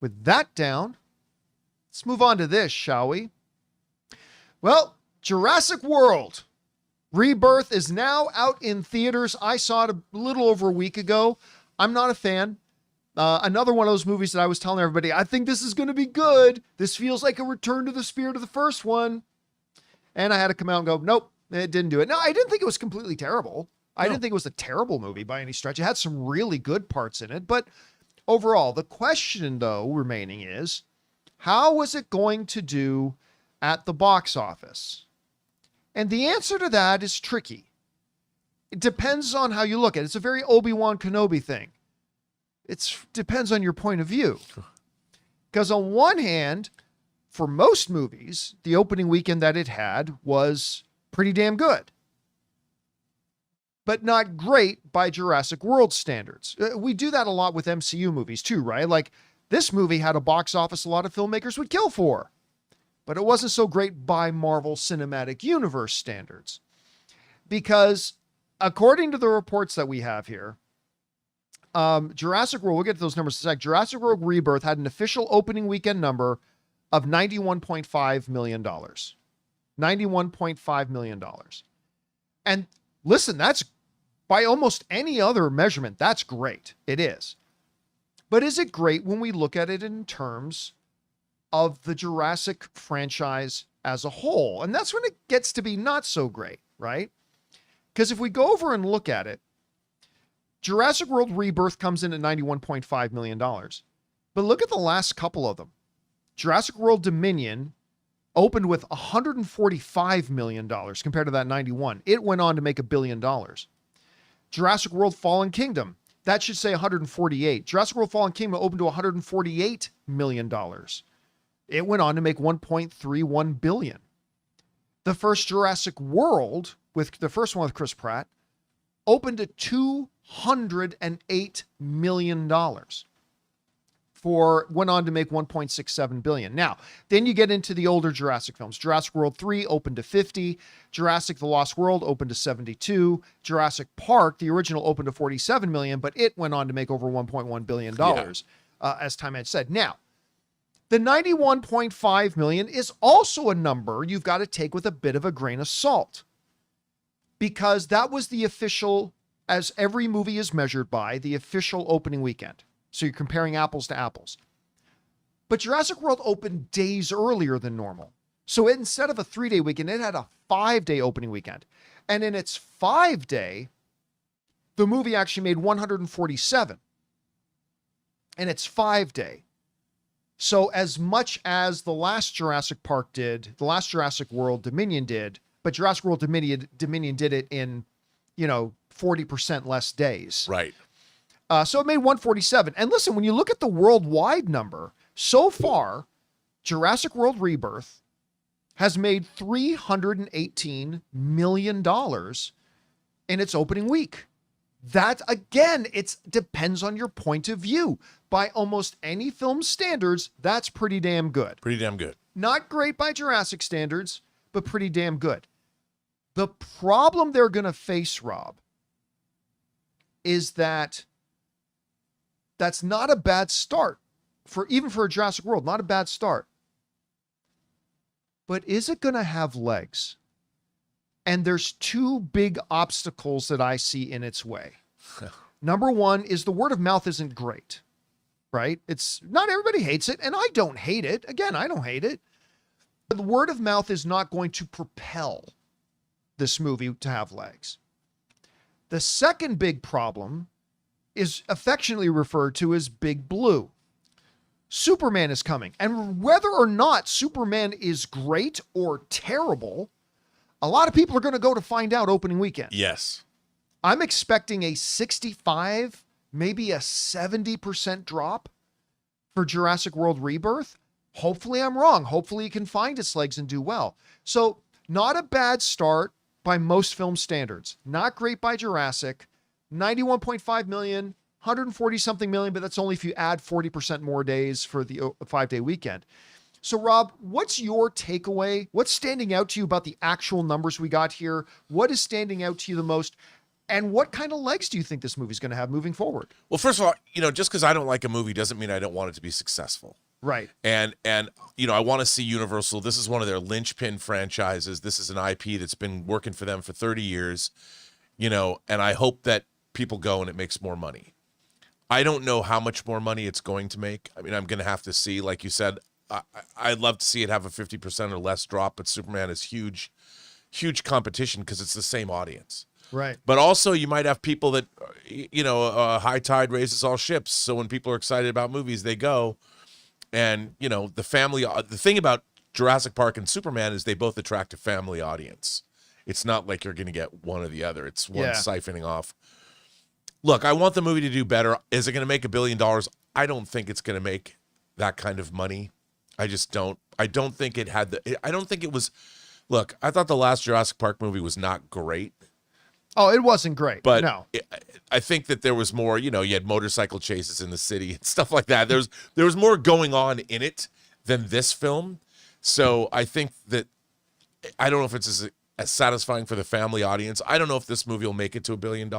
with that down, let's move on to this, shall we? Well, Jurassic World Rebirth is now out in theaters. I saw it a little over a week ago. I'm not a fan. Another one of those movies that I was telling everybody, I think this is going to be good. This feels like a return to the spirit of the first one. And I had to come out and go, nope, it didn't do it. No, I didn't think it was completely terrible. I didn't think it was a terrible movie by any stretch. It had some really good parts in it. But overall, the question, though, remaining is, how was it going to do at the box office? And the answer to that is tricky. It depends on how you look at it. It's a very Obi-Wan Kenobi thing. It depends on your point of view. Because on one hand, for most movies, the opening weekend that it had was pretty damn good. But not great by Jurassic World standards. We do that a lot with MCU movies too, right? Like this movie had a box office a lot of filmmakers would kill for. But it wasn't so great by Marvel Cinematic Universe standards. Because according to the reports that we have here, Jurassic World, we'll get to those numbers in a sec. Jurassic World Rebirth had an official opening weekend number of $91.5 million. $91.5 million. And listen, that's by almost any other measurement, that's great. It is. But is it great when we look at it in terms of the Jurassic franchise as a whole? And that's when it gets to be not so great, right? Because if we go over and look at it, Jurassic World Rebirth comes in at $91.5 million. But look at the last couple of them. Jurassic World Dominion opened with $145 million compared to that 91. It went on to make $1 billion. Jurassic World Fallen Kingdom, that should say 148. Jurassic World Fallen Kingdom opened to $148 million. It went on to make $1.31 billion. The first Jurassic World, with the first one with Chris Pratt, opened to $208 million. Went on to make $1.67 billion. Now, then you get into the older Jurassic films. Jurassic World 3 opened to 50. Jurassic The Lost World opened to 72. Jurassic Park, the original, opened to 47 million, but it went on to make over $1.1 billion, as Time Edge said. Now, the 91.5 million is also a number you've got to take with a bit of a grain of salt, because that was the official, as every movie is measured by, the official opening weekend. So you're comparing apples to apples. But Jurassic World opened days earlier than normal. So instead of a 3-day weekend, it had a 5-day opening weekend. And in its 5-day, the movie actually made 147. And it's 5-day. So as much as the last Jurassic Park did, the last Jurassic World Dominion did, but Jurassic World Dominion did it in, 40% less days. Right. So it made 147. And listen, when you look at the worldwide number, so far, Jurassic World Rebirth has made $318 million in its opening week. That, again, it depends on your point of view. By almost any film standards, that's pretty damn good. Pretty damn good. Not great by Jurassic standards, but pretty damn good. The problem they're going to face, Rob, is that that's not a bad start even for a Jurassic World, not a bad start. But is it going to have legs? And there's two big obstacles that I see in its way. Number one is the word of mouth isn't great, right? It's not everybody hates it, and I don't hate it. Again, I don't hate it. But the word of mouth is not going to propel this movie to have legs. The second big problem is affectionately referred to as Big Blue. Superman is coming. And whether or not Superman is great or terrible, a lot of people are going to go to find out opening weekend. Yes. I'm expecting a 65, maybe a 70% drop for Jurassic World Rebirth. Hopefully I'm wrong. Hopefully it can find its legs and do well. So not a bad start by most film standards. Not great by Jurassic. 91.5 million, 140 something million, but that's only if you add 40% more days for the 5-day weekend. So Rob, what's your takeaway? What's standing out to you about the actual numbers we got here? What is standing out to you the most? And what kind of legs do you think this movie's going to have moving forward? Well, first of all, just because I don't like a movie doesn't mean I don't want it to be successful. Right. And I want to see Universal. This is one of their linchpin franchises. This is an IP that's been working for them for 30 years, and I hope that people go and it makes more money. I don't know how much more money it's going to make. I mean, I'm going to have to see. Like you said, I'd love to see it have a 50% or less drop, but Superman is huge competition because it's the same audience. Right. But also you might have people that, high tide raises all ships. So when people are excited about movies, they go. And, the thing about Jurassic Park and Superman is they both attract a family audience. It's not like you're going to get one or the other. It's one siphoning off. Look, I want the movie to do better. Is it going to make $1 billion? I don't think it's going to make that kind of money. I just don't. I don't think it had I don't think it was. Look, I thought the last Jurassic Park movie was not great. Oh, it wasn't great. But no. I think that there was more, you had motorcycle chases in the city and stuff like that. There was more going on in it than this film. So I think that, I don't know if it's as satisfying for the family audience. I don't know if this movie will make it to $1 billion.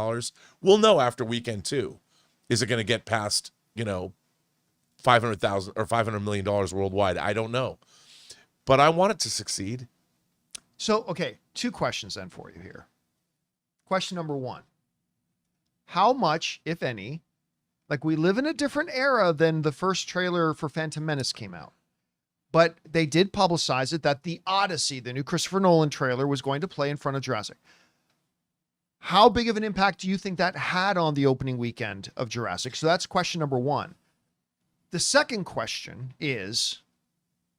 We'll know after weekend 2. Is it going to get past, $500,000 or $500 million worldwide? I don't know. But I want it to succeed. So, okay, 2 questions then for you here. Question number 1, how much, if any, like we live in a different era than the first trailer for Phantom Menace came out, but they did publicize it that the Odyssey, the new Christopher Nolan trailer, was going to play in front of Jurassic. How big of an impact do you think that had on the opening weekend of Jurassic? So that's question number 1. The second question is,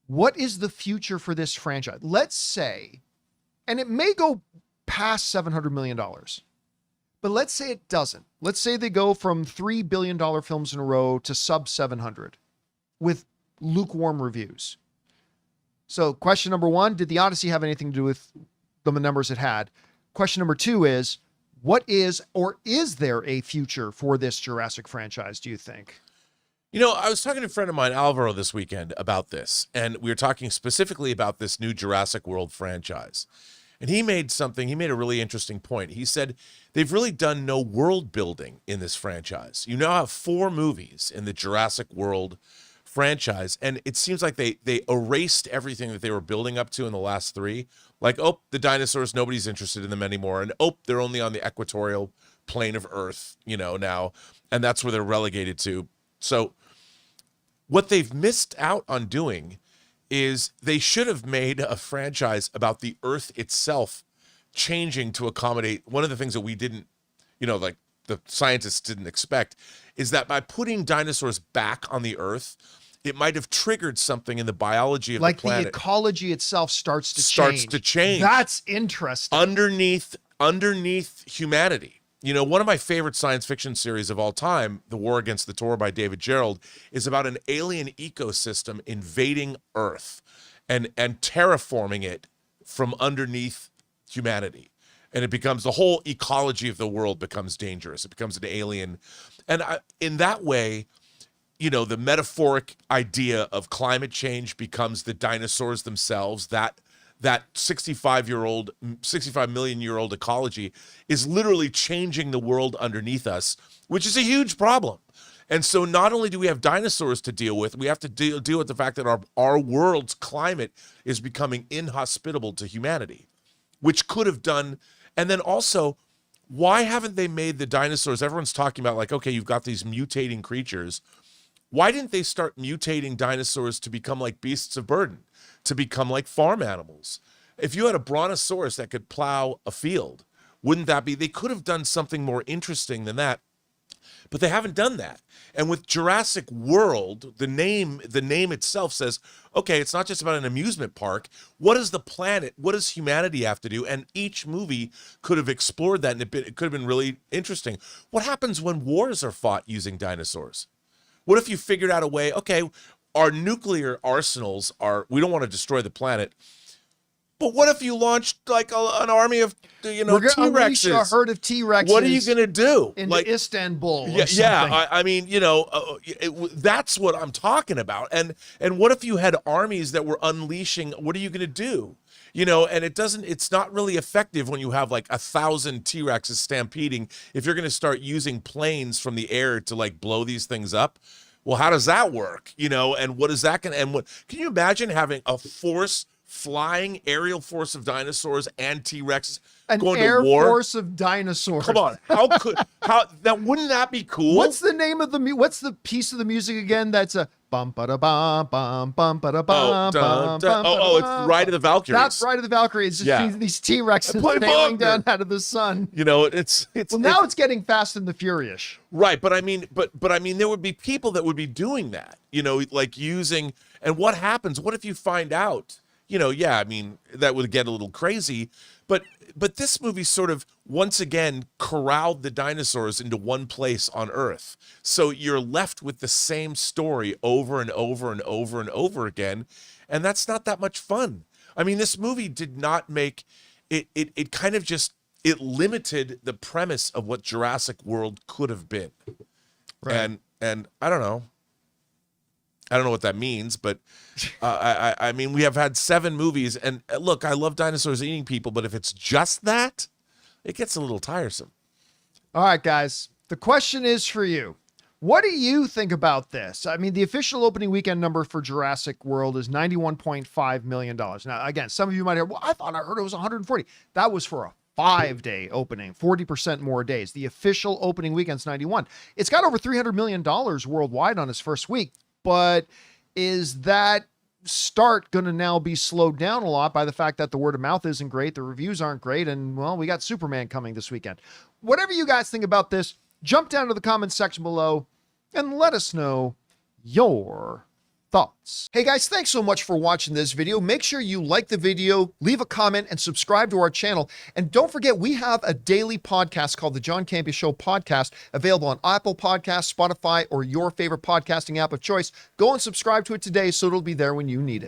what is the future for this franchise? Let's say, and it may go past $700 million. But let's say it doesn't. Let's say they go from $3 billion films in a row to sub 700 with lukewarm reviews. So question number 1, did the Odyssey have anything to do with the numbers it had? Question number 2 is, what is, or is there a future for this Jurassic franchise, do you think? I was talking to a friend of mine, Alvaro, this weekend about this, and we were talking specifically about this new Jurassic World franchise. And he made a really interesting point. He said they've really done no world building in this franchise. You now have 4 movies in the Jurassic World franchise, and it seems like they erased everything that they were building up to in the last 3. Like, the dinosaurs, nobody's interested in them anymore. And they're only on the equatorial plane of Earth, now. And that's where they're relegated to. So what they've missed out on doing is they should have made a franchise about the Earth itself changing to accommodate. One of the things that we didn't, like the scientists didn't expect, is that by putting dinosaurs back on the Earth, it might have triggered something in the biology of the planet. Like the ecology itself starts to change. That's interesting. Underneath humanity. One of my favorite science fiction series of all time, The War Against the Tor by David Gerald, is about an alien ecosystem invading Earth and terraforming it from underneath humanity. And it becomes, the whole ecology of the world becomes dangerous. It becomes an alien. And in that way, the metaphoric idea of climate change becomes the dinosaurs themselves. That 65 million year old ecology is literally changing the world underneath us, which is a huge problem. And so not only do we have dinosaurs to deal with, we have to deal with the fact that our world's climate is becoming inhospitable to humanity, which could have done. And then also, why haven't they made the dinosaurs? Everyone's talking about, like, okay, you've got these mutating creatures. Why didn't they start mutating dinosaurs to become like beasts of burden, to become like farm animals? If you had a brontosaurus that could plow a field, wouldn't that be, they could have done something more interesting than that, but they haven't done that. And with Jurassic World, the name itself says, okay, it's not just about an amusement park. What is the planet? What does humanity have to do? And each movie could have explored that, and it could have been really interesting. What happens when wars are fought using dinosaurs? What if you figured out a way, okay, our nuclear arsenals we don't want to destroy the planet, But what if you launched like an army of We're going to unleash a T-Rexes? herd of T-Rexes. What are you going to do? In Like Istanbul? yeah. I mean, that's what I'm talking about. And what if you had armies that were unleashing? What are you going to do? And it's not really effective when you have like 1,000 T-Rexes stampeding. If you're going to start using planes from the air to like blow these things up, well, how does that work? And what is that going to, and what, can you imagine having a flying aerial force of dinosaurs and T-Rexes going to war? Air force of dinosaurs. Come on. Wouldn't that be cool? What's the name of what's the piece of the music again? That's a bum ba da bum bum bum ba da bum bum. It's Ride of the Valkyries. That's Ride of the Valkyries. It's just these T-Rexes sailing down out of the sun. It's now it's getting Fast and the Furious. Right, but I mean there would be people that would be doing that, like using, and what happens? What if you find out? I mean, that would get a little crazy, but this movie sort of once again corralled the dinosaurs into one place on Earth. So you're left with the same story over and over and over and over again, and that's not that much fun. I mean, this movie did not make it. It kind of just limited the premise of what Jurassic World could have been, right. And I don't know. I don't know what that means, but I mean, we have had 7 movies, and look, I love dinosaurs eating people, but if it's just that, it gets a little tiresome. All right, guys, the question is for you. What do you think about this? I mean, the official opening weekend number for Jurassic World is $91.5 million. Now, again, some of you might hear, well, I heard it was 140. That was for a 5-day opening, 40% more days. The official opening weekend's 91. It's got over $300 million worldwide on its first week. But is that start going to now be slowed down a lot by the fact that the word of mouth isn't great, the reviews aren't great, and, well, we got Superman coming this weekend. Whatever you guys think about this, jump down to the comments section below and let us know your thoughts. Hey guys, thanks so much for watching this video. Make sure you like the video, leave a comment, and subscribe to our channel. And don't forget, we have a daily podcast called the John Campea Show podcast, available on Apple Podcasts, Spotify, or your favorite podcasting app of choice. Go and subscribe to it today so it'll be there when you need it.